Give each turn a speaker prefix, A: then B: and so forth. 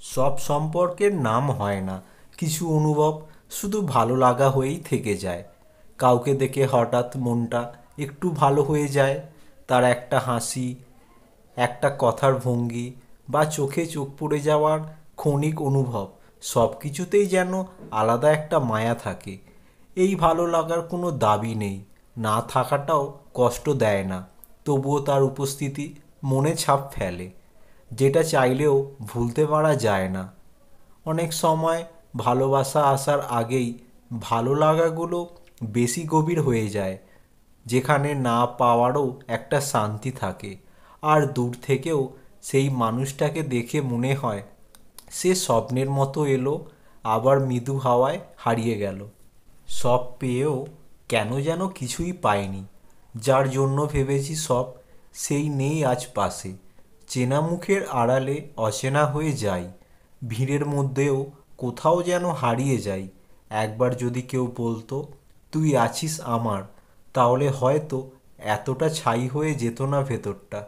A: সব সম্পর্কের নাম হয় না, কিছু অনুভব শুধু ভালো লাগা হয়েই থেকে যায়। কাউকে দেখে হঠাৎ মনটা একটু ভালো হয়ে যায়, তার একটা হাসি, একটা কথার ভঙ্গি বা চোখে চোখ পড়ে যাওয়ার ক্ষণিক অনুভব, সব কিছুতেই যেন আলাদা একটা মায়া থাকে। এই ভালো লাগার কোনো দাবি নেই, না থাকাটাও কষ্ট দেয় না, তবুও তার উপস্থিতি মনে ছাপ ফেলে, যেটা চাইলেও ভুলতে পারা যায় না। অনেক সময় ভালোবাসা আসার আগেই ভালো লাগাগুলো বেশি গভীর হয়ে যায়, যেখানে না পাওয়ারও একটা শান্তি থাকে। আর দূর থেকেও সেই মানুষটাকে দেখে মনে হয় সে স্বপ্নের মতো এলো, আবার মৃদু হাওয়ায় হারিয়ে গেল। সব পেয়েও কেন যেন কিছুই পাইনি, যার জন্য ভেবেছি সব, সেই নেই আজ পাশে। চেনা মুখের আড়ালে অচেনা হয়ে যাই, ভিড়ের মধ্যেও কোথাও যেন হারিয়ে যাই। একবার যদি কেউ বলতো তুই আছিস আমার, তাহলে হয়তো এতটা ছাই হয়ে যেত না ভেতরটা।